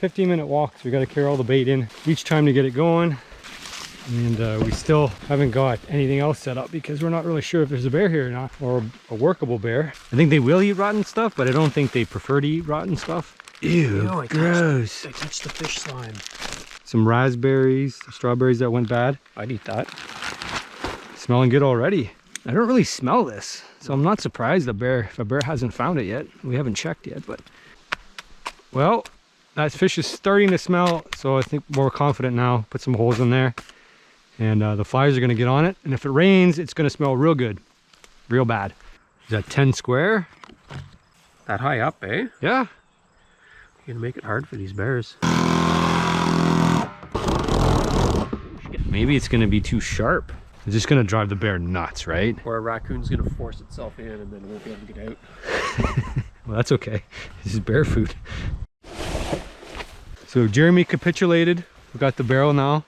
15-minute walk, so we got to carry all the bait in each time to get it going. And we still haven't got anything else set up because we're not really sure if there's a bear here or not, or a workable bear. I think they will eat rotten stuff, but I don't think they prefer to eat rotten stuff. Ew, no, gross. I touched the fish slime. Some raspberries, strawberries that went bad. I'd eat that. Smelling good already. I don't really smell this, so I'm not surprised if a bear hasn't found it yet. We haven't checked yet, but... Well, that fish is starting to smell, so I think we're confident now. Put some holes in there. And the flies are gonna get on it. And if it rains, it's gonna smell real good. Real bad. Is that 10 square? That high up, eh? Yeah. You're gonna make it hard for these bears. Maybe it's gonna be too sharp. It's just gonna drive the bear nuts, right? Or a raccoon's gonna force itself in and then it won't be able to get out. Well, that's okay. This is bear food. So Jeremy capitulated. We got the barrel now.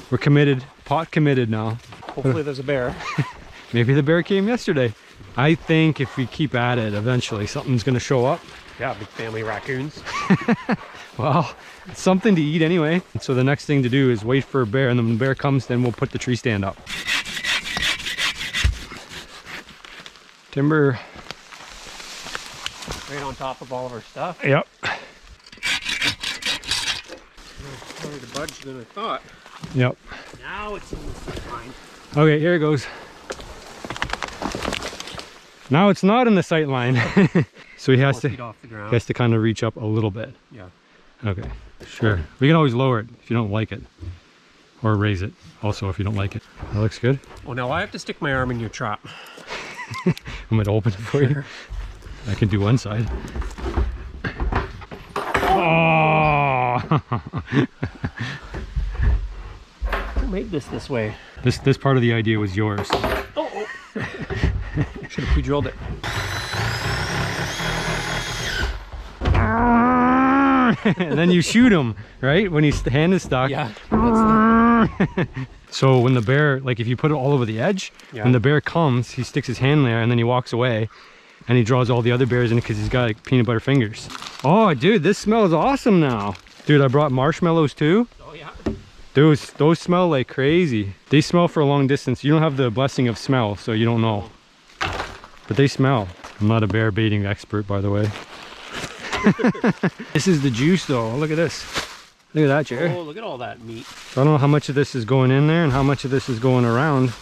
We're committed, pot committed now. Hopefully there's a bear. Maybe the bear came yesterday. I think if we keep at it, eventually something's gonna show up. Yeah, big family raccoons. Well, it's something to eat anyway. So the next thing to do is wait for a bear, and then when the bear comes, then we'll put the tree stand up. Timber. Right on top of all of our stuff. Yep. Harder to budge than I thought. Yep. Now it's in the sight line. Okay, here it goes. Now it's not in the sight line. So he has to kind of reach up a little bit. Yeah. Okay. Sure. We can always lower it if you don't like it. Or raise it also if you don't like it. That looks good. Oh, now I have to stick my arm in your trap. I'm going to open it for you. I can do one side. Oh! Who made this way? This part of the idea was yours. Oh! Should have pre-drilled it. And then you shoot him, right? When his hand is stuck. Yeah. So when the bear, like if you put it all over the edge, when the bear comes, he sticks his hand there and then he walks away and he draws all the other bears in because he's got like peanut butter fingers. Oh, dude, this smells awesome now. Dude, I brought marshmallows too. Oh, yeah. Those smell like crazy. They smell for a long distance. You don't have the blessing of smell, so you don't know. But they smell. I'm not a bear baiting expert, by the way. This is the juice though. Look at this. Look at that, Jerry. Oh, look at all that meat. I don't know how much of this is going in there and how much of this is going around.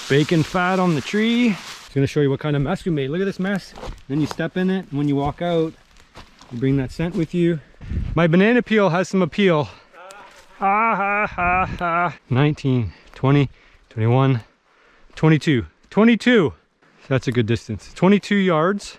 Bacon fat on the tree. It's gonna show you what kind of mess we made. Look at this mess. Then you step in it, and when you walk out, you bring that scent with you. My banana peel has some appeal. Ha ha ha ha. 19, 20, 21, 22. 22. That's a good distance. 22 yards.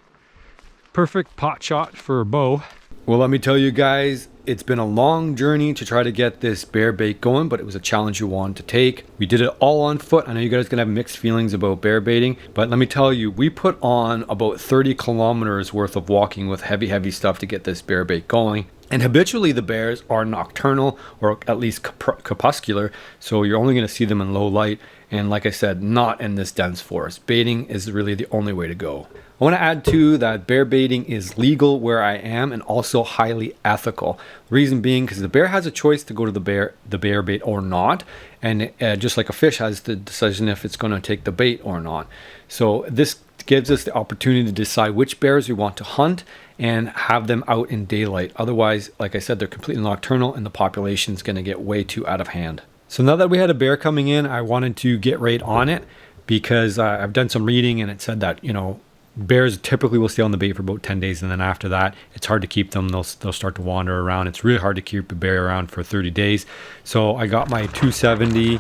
Perfect pot shot for a bow. Well, let me tell you guys, it's been a long journey to try to get this bear bait going, but it was a challenge you wanted to take. We did it all on foot. I know you guys are gonna have mixed feelings about bear baiting, but let me tell you, we put on about 30 kilometers worth of walking with heavy stuff to get this bear bait going. And habitually the bears are nocturnal, or at least crepuscular, so you're only gonna see them in low light. And like I said, not in this dense forest. Baiting is really the only way to go. I want to add too that bear baiting is legal where I am and also highly ethical. Reason being because the bear has a choice to go to the bear bait or not, and just like a fish has the decision if it's going to take the bait or not. So this gives us the opportunity to decide which bears we want to hunt and have them out in daylight. Otherwise, like I said, they're completely nocturnal and the population is going to get way too out of hand. So now that we had a bear coming in, I wanted to get right on it because I've done some reading and it said that, you know, bears typically will stay on the bait for about 10 days, and then after that it's hard to keep them. They'll start to wander around. It's really hard to keep a bear around for 30 days. So I got my 270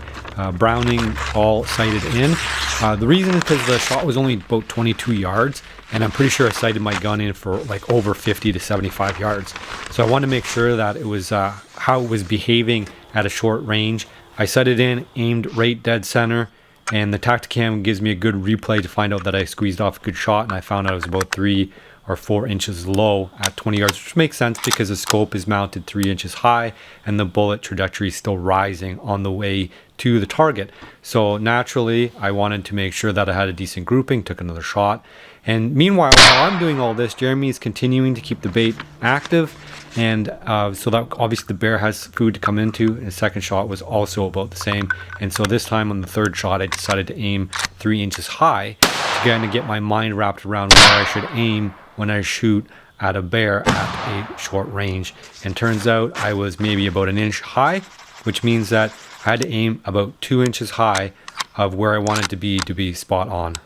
Browning all sighted in. The reason is because the shot was only about 22 yards, and I'm pretty sure I sighted my gun in for like over 50 to 75 yards. So I wanted to make sure that it was how it was behaving at a short range. I sighted in, aimed right dead center, and the Tacticam gives me a good replay to find out that I squeezed off a good shot, and I found out it was about 3 or 4 inches low at 20 yards, which makes sense because the scope is mounted 3 inches high and the bullet trajectory is still rising on the way to the target. So naturally, I wanted to make sure that I had a decent grouping, took another shot. And meanwhile, while I'm doing all this, Jeremy is continuing to keep the bait active. And so that obviously the bear has food to come into. And the second shot was also about the same. And so this time on the third shot, I decided to aim 3 inches high to kind of get my mind wrapped around where I should aim when I shoot at a bear at a short range. And turns out I was maybe about an inch high, which means that I had to aim about 2 inches high of where I wanted to be spot on.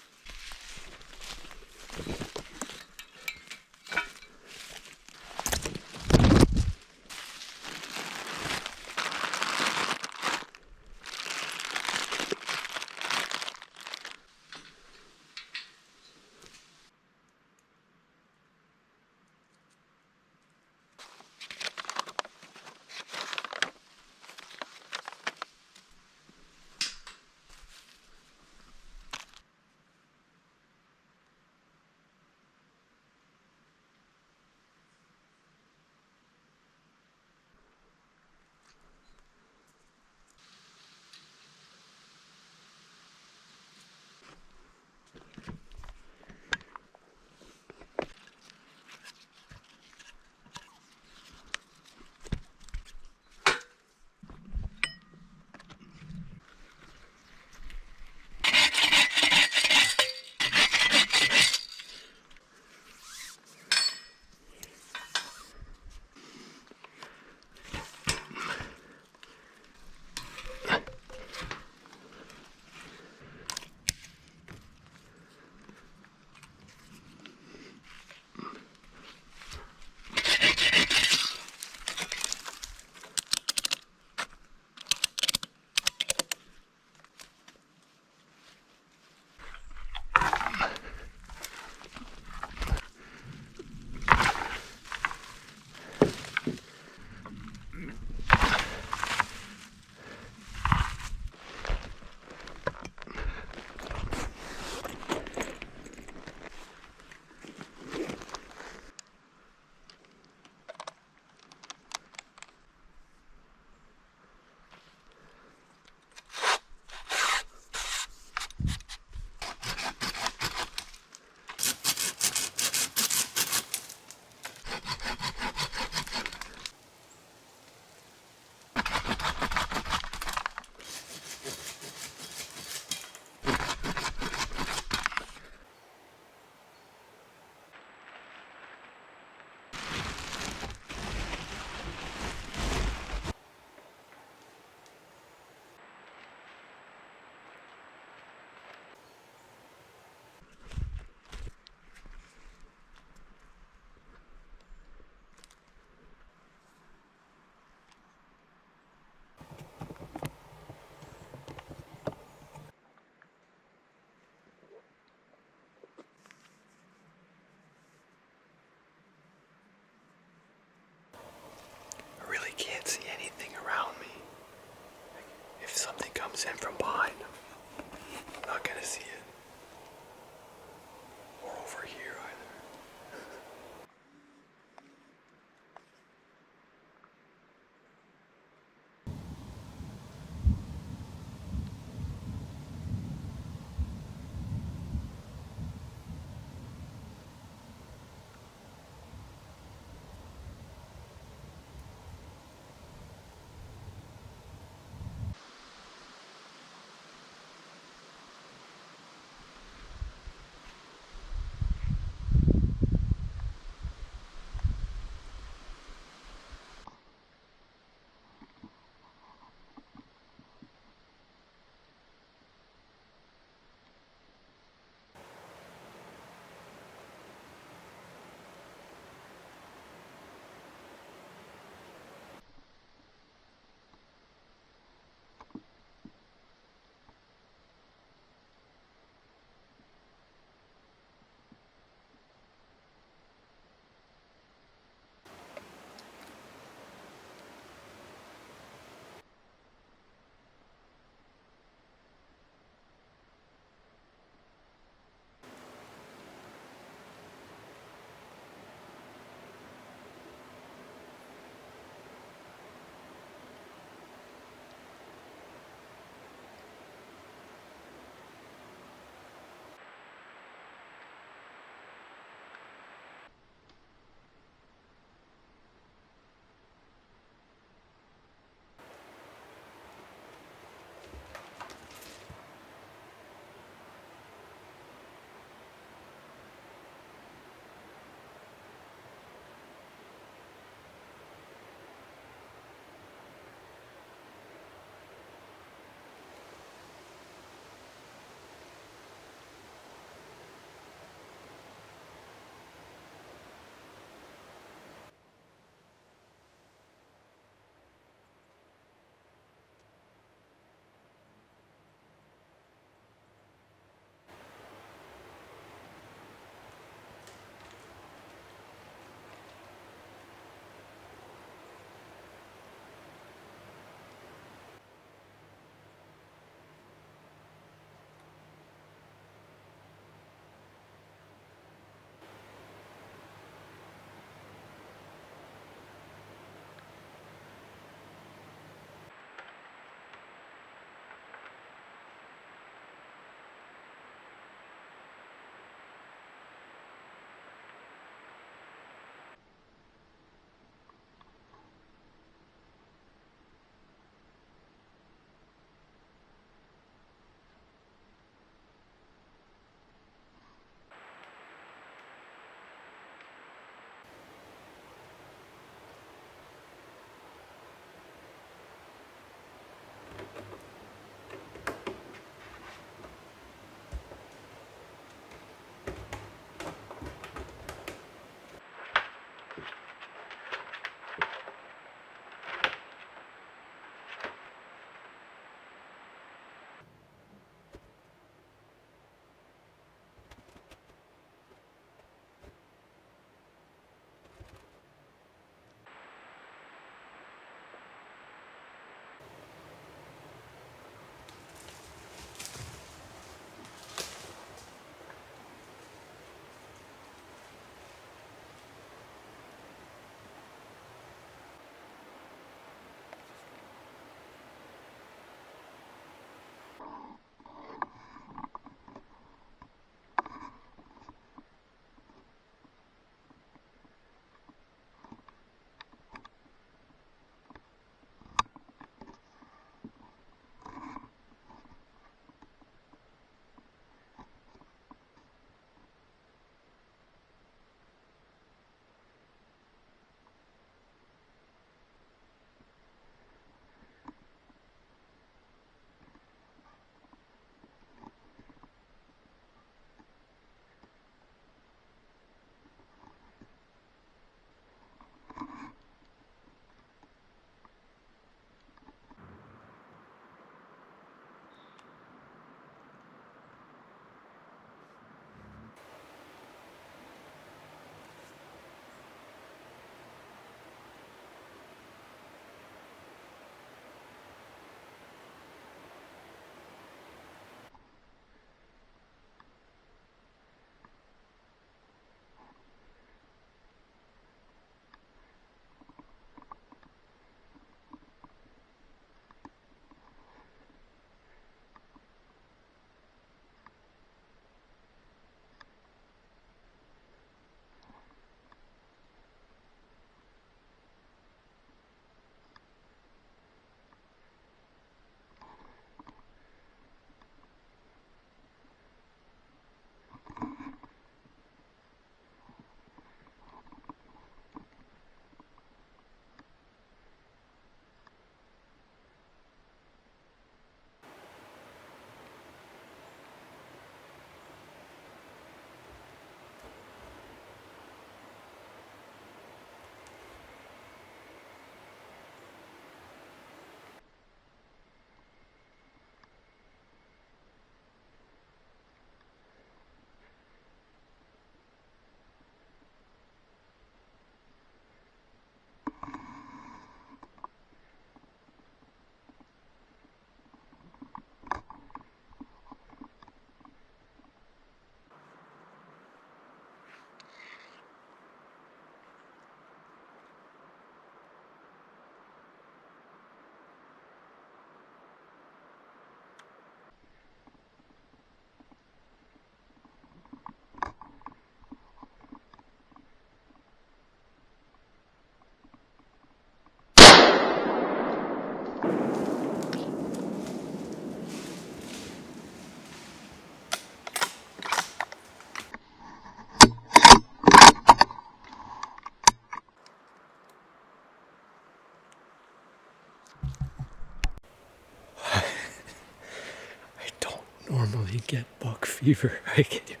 fever. I can't even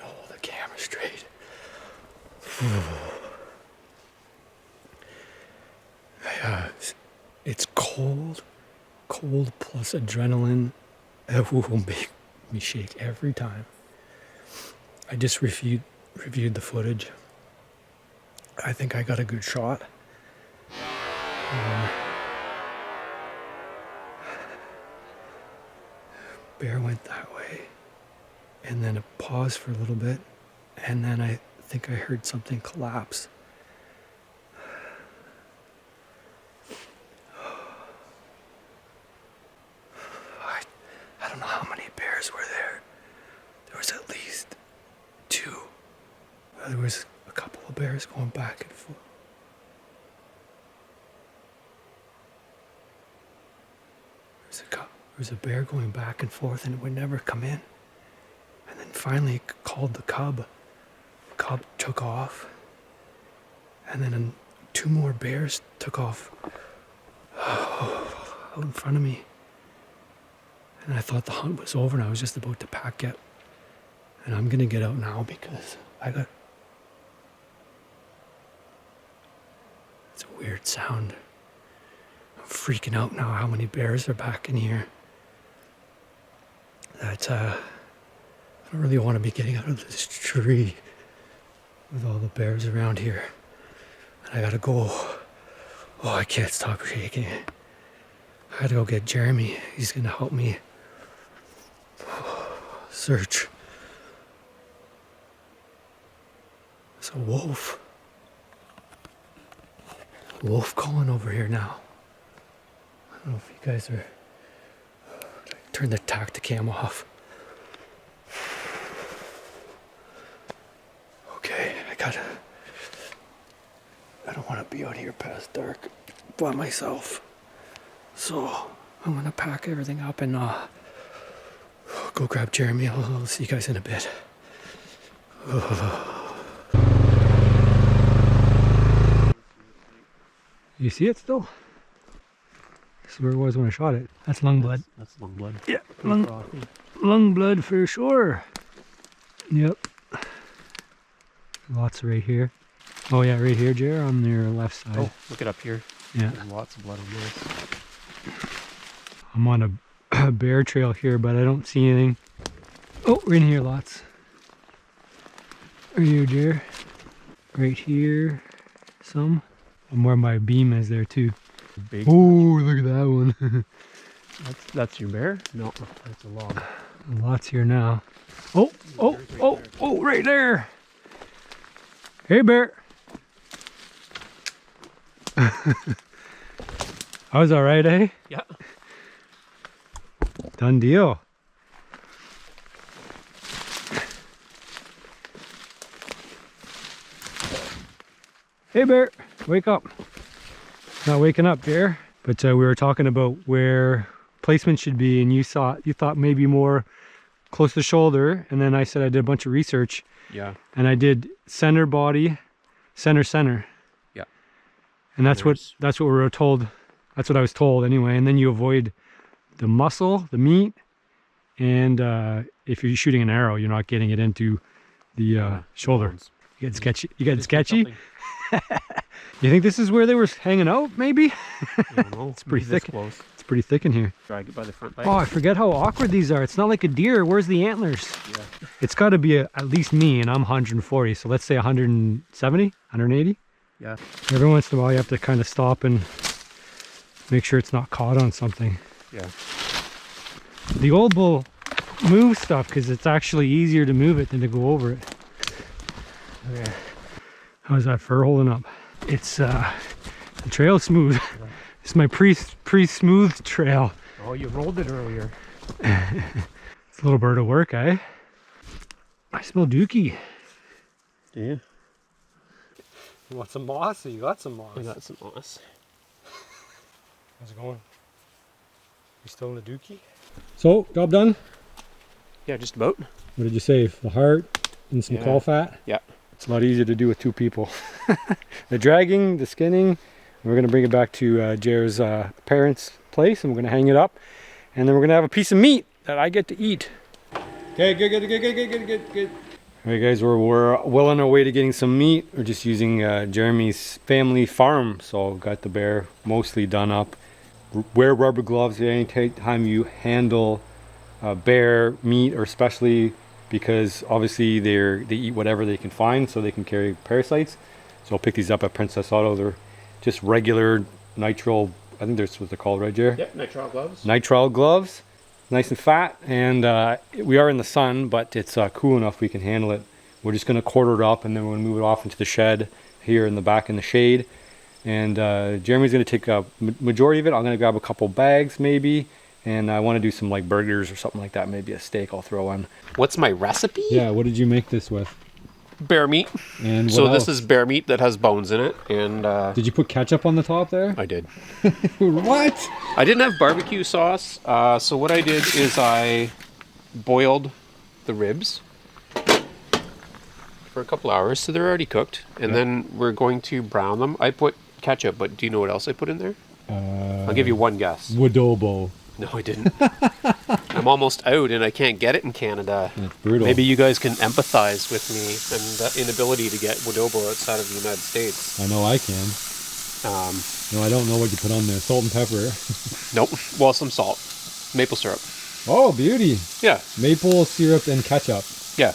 hold the camera straight. It's cold plus adrenaline. It will make me shake every time. I just reviewed the footage. I think I got a good shot. Bear went that way, and then it paused for a little bit, and then I think I heard something collapse. I don't know how many bears were there. There was at least 2. There was a couple of bears going back and forth. There was a bear going back and forth, and it would never come in. And then finally it called the cub. The cub took off, and then 2 more bears took off out in front of me. And I thought the hunt was over, and I was just about to pack it. And I'm gonna get out now because it's a weird sound. I'm freaking out now how many bears are back in here. That I don't really want to be getting out of this tree with all the bears around here. And I gotta go. Oh, I can't stop shaking. I gotta go get Jeremy. He's gonna help me search. There's a wolf. Wolf calling over here now. I don't know if you guys are... Turn the Tacticam off. Okay, I don't want to be out here past dark by myself. So I'm gonna pack everything up and go grab Jeremy. I'll see you guys in a bit. You see it still? This is where it was when I shot it. That's lung blood. That's lung blood. Yeah, lung blood for sure. Yep. Lots right here. Oh yeah, right here, Jer, on your left side. Oh, look it up here. Yeah. There's lots of blood on this. I'm on a bear trail here, but I don't see anything. Oh, right in here, lots. Right here, Jer. Right here, some. And where my beam is there too. Big. Oh, look at that one. That's your bear? No, that's a log. Lots here now. Oh, right there. Hey, bear. I was all right, eh? Yeah. Done deal. Hey, bear, wake up. Not waking up, bear. But we were talking about where placement should be, and you thought maybe more close to the shoulder, and then I said I did a bunch of research. Yeah. And I did center body, center. Yeah. And that's what we were told. That's what I was told anyway. And then you avoid the muscle, the meat, and if you're shooting an arrow, you're not getting it into the shoulder. Bones. You get sketchy. You get sketchy. You think this is where they were hanging out? Maybe. I don't know. It's pretty thick. Close. It's pretty thick in here. Drag it by the front legs. Oh, I forget how awkward these are. It's not like a deer. Where's the antlers? Yeah. It's got to be at least me, and I'm 140. So let's say 170, 180. Yeah. Every once in a while, you have to kind of stop and make sure it's not caught on something. Yeah. The old bull moves stuff because it's actually easier to move it than to go over it. Okay. How's that fur holding up? It's the trail's smooth. It's my pre-smooth trail. Oh, you rolled it earlier. It's a little bird of work, eh? I smell dookie. Yeah. You want some moss? You got some moss. I got some moss. How's it going? You still in the dookie? So, job done? Yeah, just about. What did you save? The heart and some caul fat? Yeah. It's a lot easier to do with 2 people. The dragging, the skinning, we're going to bring it back to Jer's parents' place, and we're going to hang it up, and then we're going to have a piece of meat that I get to eat. Okay, good. All right, guys, we're well on our way to getting some meat. We're just using Jeremy's family farm, so got the bear mostly done up. Wear rubber gloves any time you handle bear meat, or especially because obviously they eat whatever they can find, so they can carry parasites. So I'll pick these up at Princess Auto. They're just regular nitrile, I think that's what they're called, right, Jer? Yep, nitrile gloves. Nitrile gloves. Nice and fat, and we are in the sun, but it's cool enough we can handle it. We're just going to quarter it up, and then we're going to move it off into the shed here in the back in the shade. And Jeremy's going to take a majority of it. I'm going to grab a couple bags maybe, and I want to do some like burgers or something like that. Maybe a steak I'll throw in. What's my recipe? Yeah, what did you make this with? Bear meat. And So what this else? is bear meat that has bones in it, and Did you put ketchup on the top there? I did. What? I didn't have barbecue sauce, so what I did is I boiled the ribs for a couple hours, so they're already cooked, and then we're going to brown them. I put ketchup, but do you know what else I put in there? I'll give you one guess. Wadobo. No, I didn't. I'm almost out, and I can't get it in Canada. That's brutal. Maybe you guys can empathize with me and the inability to get Wadobo outside of the United States. I know I can. No, I don't know what you put on there. Salt and pepper. Nope. Well, some salt. Maple syrup. Oh, beauty. Yeah. Maple syrup and ketchup. Yeah.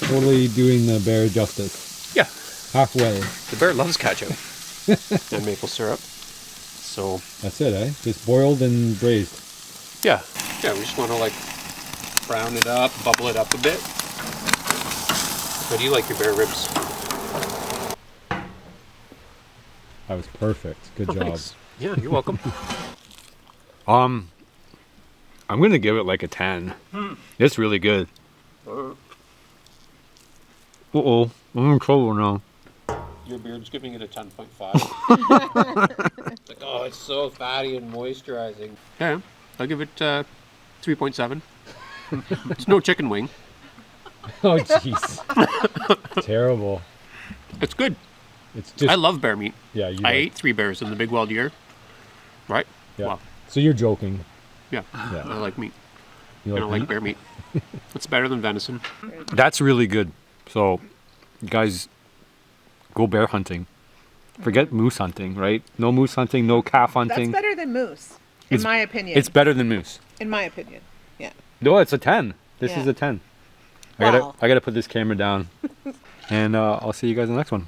Totally doing the bear justice. Yeah. Halfway. The bear loves ketchup and maple syrup. So That's it, eh? Just boiled and braised. yeah, we just want to like brown it up, bubble it up a bit. How do you like your bear ribs? That was perfect. Good job. Thanks. Yeah, you're welcome. I'm gonna give it like a 10. It's really good. Uh-oh, I'm in trouble now. Your beard's giving it a 10.5. It's like, oh, it's so fatty and moisturizing. Yeah, I'll give it 3.7. It's no chicken wing. Oh, jeez. Terrible. It's good. It's just. I love bear meat. Yeah, you. I ate 3 bears in the big wild year. Right? Yeah. Wow. So you're joking. Yeah. Yeah. I like meat. You I don't like meat? bear meat. It's better than venison. That's really good. So, guys, go bear hunting. Forget moose hunting, right? No moose hunting, no calf That's hunting. better than moose, in It's- my opinion. It's better than moose. in my opinion. Yeah. No, it's a 10. This Yeah. is a 10. Wow. I gotta put this camera down, and I'll see you guys in the next one.